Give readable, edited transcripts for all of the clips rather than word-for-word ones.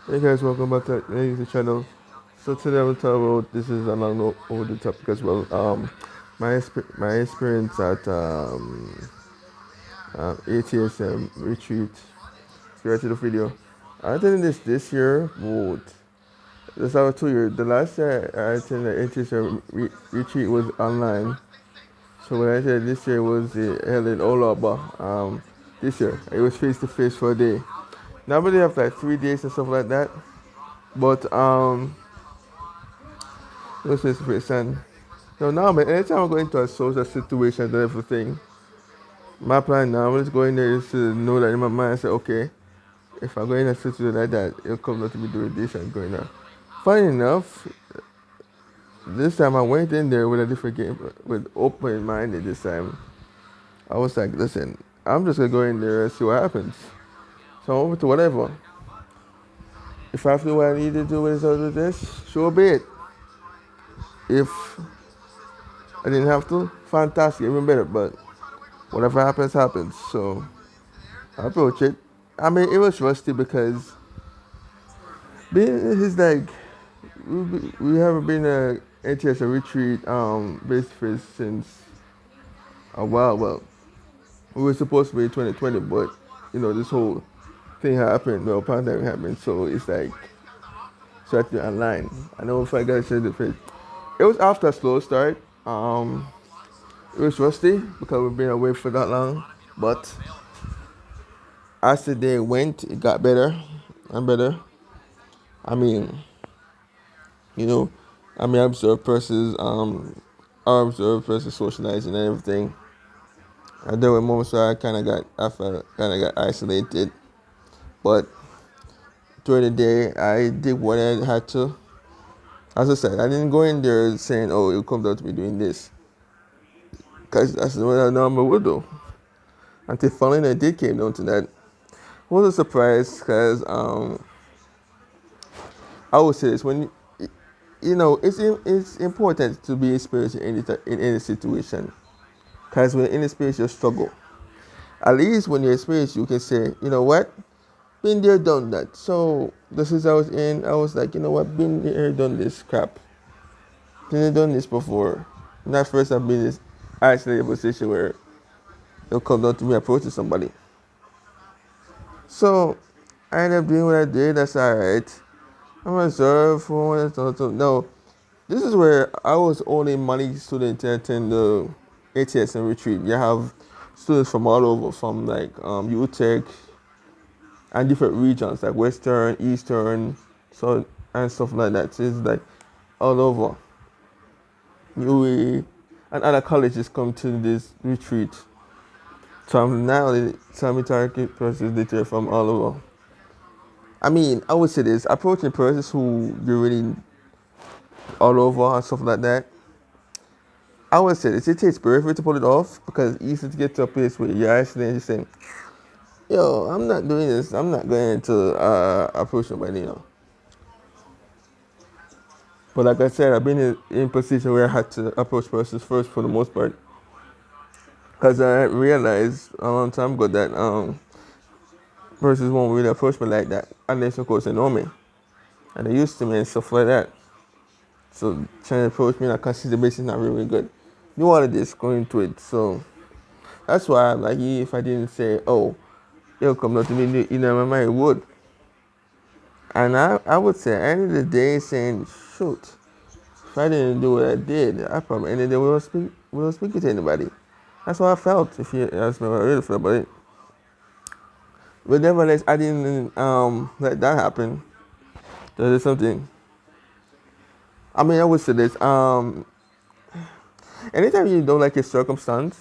Hey guys, welcome back to the YouTube channel. So today I'm going to talk about this is along the topic as well. My experience at ATSM Retreat. So right to the video. I attended this year. But this our 2 years. The last year I attended the NTSM Retreat was online. So when I attended this year was held in Olaba. This year it was face to face for a day. Normally they have like 3 days and stuff like that. But it was face to face and so now, man, anytime I go into a social situation and everything, my plan now is going there is to know that in my mind, I say, okay, if I go in a situation like that, it'll come out to me doing this and going there. Funny enough, this time I went in there with a different game, with open minded this time. I was like, listen, I'm just gonna go in there and see what happens. So I'm over to whatever. If I have to do what I need to do with this, sure be it. If I didn't have to, fantastic, even better. But whatever happens, happens. So I approach it. I mean, it was rusty because it's like we haven't been a NTSM retreat base face since a while. Well, we were supposed to be in 2020, but this whole thing happened. Well, pandemic happened, so it's like starting online. I know if I got to say the face, it was after a slow start. It was rusty because we've been away for that long, but as the day went, it got better and better. I mean, you know, I observe persons, I observe persons socializing and everything. And there were moments where I felt kind of got isolated. But during the day, I did what I had to. As I said, I didn't go in there saying, "Oh, it'll come down to me doing this," because that's what I normally would do. Until finally, it did came down to that. It was a surprise because I would say this when it's important to be experienced in any situation. Because when in a space you struggle, at least when you're experienced, you can say, you know what, been there, done that. So this is I was in. I was like, you know what, been there, done this crap. Been there, done this before. Not first I've been in this isolated position where it'll come down to me approaching somebody. So I ended up doing what I did. That's alright. I'm reserved for it. No, this is where I was only money student to attend the ATSM retreat. You have students from all over, from like UTech and different regions like Western, Eastern, so and stuff like that. So it's like all over. UE and other colleges come to this retreat. So I'm now some target persons literally from all over. I mean, I would say this approaching persons who you're really all over and stuff like that. I would say this, it takes bravery to pull it off because it's easy to get to a place where you're actually just saying, yo, I'm not doing this. I'm not going to approach nobody. But like I said, I've been in a position where I had to approach persons first for the most part. Because I realized a long time ago that persons won't really approach me like that unless, of course, they know me. And they're used to me and stuff like that. So trying to approach me on a consistent basis is not really good. Do all of this going to it. So that's why I'm like, if I didn't say, oh, it'll come down to me, my mind would. And I would say, at the end of the day, saying, shoot, if I didn't do what I did, I probably ended the day without speaking to anybody. That's how I felt, if you ask me what I really felt about it. But nevertheless, I didn't let that happen. That is something. I mean, I would say this. Anytime you don't like a circumstance,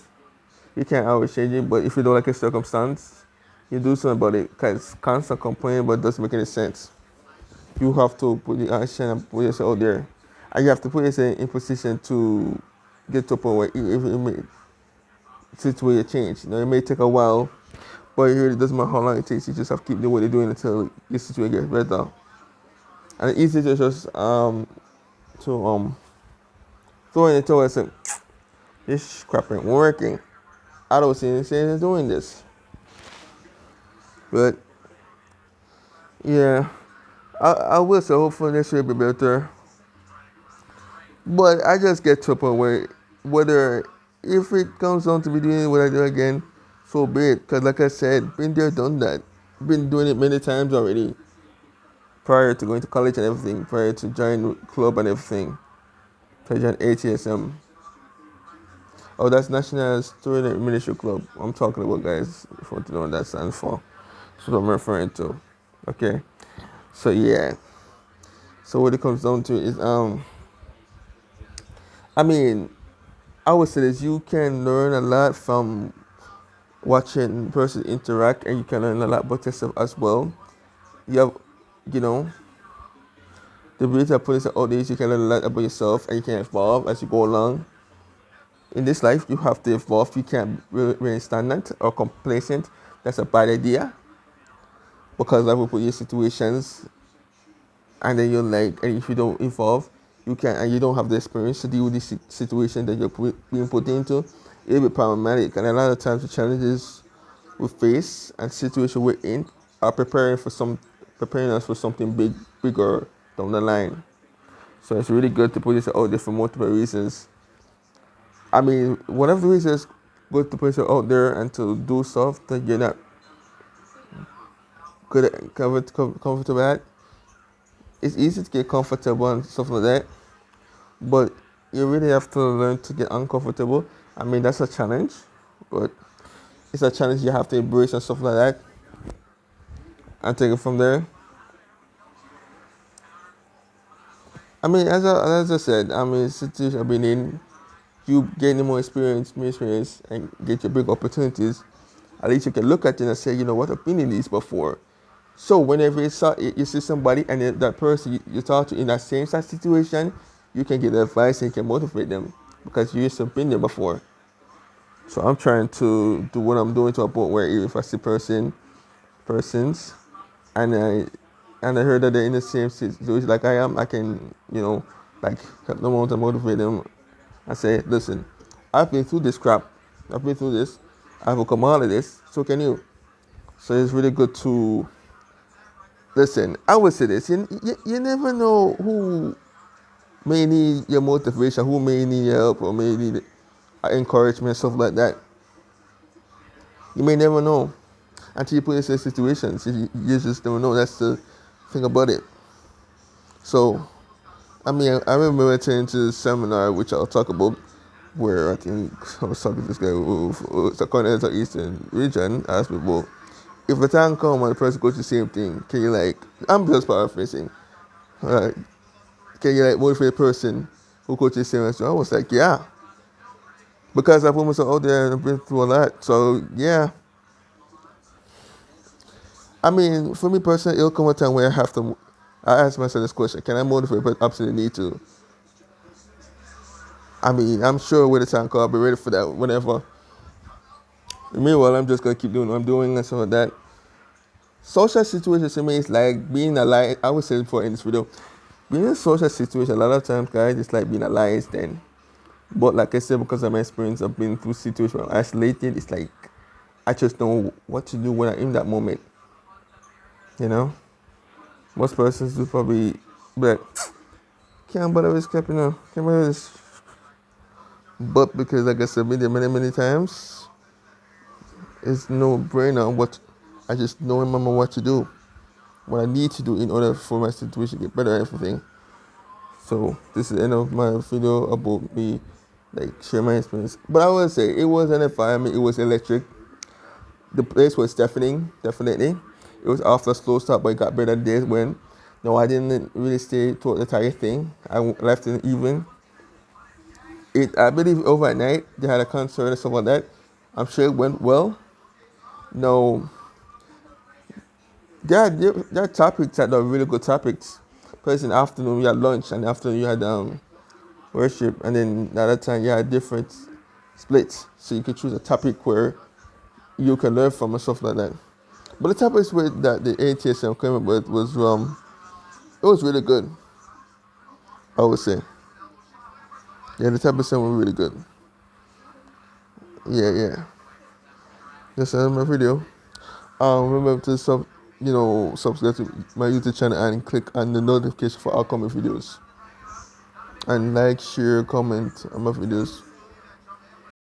you can't always change it. But if you don't like a circumstance, you do something about it. Because constant complaining, but it doesn't make any sense. You have to put the action and put yourself out there. And you have to put yourself in position to get to a point where it may situation change. It may take a while, but it really doesn't matter how long it takes. You just have to keep doing what you're doing until your situation gets better. And it's easy to just to throw in the towel and say, this crap ain't working. I don't see any sense in doing this. But yeah, I will say hopefully next year will be better. But I just get to a point where whether if it comes down to be doing what I do again, so be it. Because like I said, been there, done that. Been doing it many times already prior to going to college and everything, prior to joining club and everything. Prior to join ATSM. Oh, that's National Student Ministry Club. I'm talking about, guys, if you want to know what that stands for. That's what I'm referring to. Okay. So yeah. So what it comes down to is I mean, I would say this, you can learn a lot from watching person interact, and you can learn a lot about yourself as well. You have, you know, the beauty of putting yourself out there is you can learn a lot about yourself, and you can evolve as you go along. In this life, you have to evolve. You can't remain stagnant or complacent. That's a bad idea because that will put you in situations, and then you're like, and if you don't evolve, you can, and you don't have the experience to deal with this situation that being put into. It'll be problematic, and a lot of times the challenges we face and situation we're in are preparing us for something bigger down the line. So it's really good to put this out there for multiple reasons. I mean, one of the reasons good to put yourself out there and to do stuff that you're not good at, comfortable at. It's easy to get comfortable and stuff like that, but you really have to learn to get uncomfortable. I mean, that's a challenge, but it's a challenge you have to embrace and stuff like that and take it from there. I mean, as I said, I mean, situation I've been in, you gaining more experience, and get your big opportunities. At least you can look at it and say, you know what, I've been in this before. So whenever you see somebody and that person you talk to in that same situation, you can get advice and you can motivate them because you used to have been there before. So I'm trying to do what I'm doing to a point where if I see persons, and I heard that they're in the same situation like I am, I can, like help them out and motivate them. I say, listen, I've been through this crap. I've been through this. I've overcome all of this. So can you. So it's really good to listen. I would say this: you never know who may need your motivation, who may need your help, or may need encouragement, stuff like that. You may never know until you put yourself in situations. You just don't know. That's the thing about it. So, I mean, I remember attending to this seminar, which I'll talk about, where I think I was talking to this guy who's a continental Eastern region, asked me, well, if the time comes and the person goes the same thing, can you like, I'm just paraphrasing, uh, can you like motivate a person who goes the same as you? I was like, yeah, because I've almost out there and I've been through a lot. So, yeah. I mean, for me personally, it'll come a time where I ask myself this question, can I motivate, but absolutely need to. I mean, I'm sure when the time comes, I'll be ready for that whenever. Meanwhile, I'm just going to keep doing what I'm doing and stuff like that. Social situations to me is like being alive. I would say before in this video, being in a social situation, a lot of times, guys, it's like being a lion's den. But like I said, because of my experience of being through situations where I'm isolated, it's like I just know what to do when I'm in that moment. You know? Most persons do probably be like, can't bother with this, can't bother with this. But because like I said, been there many, many times, it's no brainer what I just know in my mind what to do. What I need to do in order for my situation to get better and everything. So this is the end of my video about me like share my experience. But I would say it was an environment, it was electric. The place was definitely. It was after a slow start, but it got better days when no, I didn't really stay throughout the entire thing. I left in the evening. I believe overnight they had a concert and stuff like that. I'm sure it went well. No, there are topics that are really good topics. Because in the afternoon you had lunch, and afternoon you had worship, and then the other time you had different splits. So you could choose a topic where you can learn from and stuff like that. But the topics that the ATSM came up with was it was really good. I would say, yeah, the topics were really good. Yeah. That's my video. Remember to subscribe to my YouTube channel and click on the notification for upcoming videos. And like, share, comment on my videos.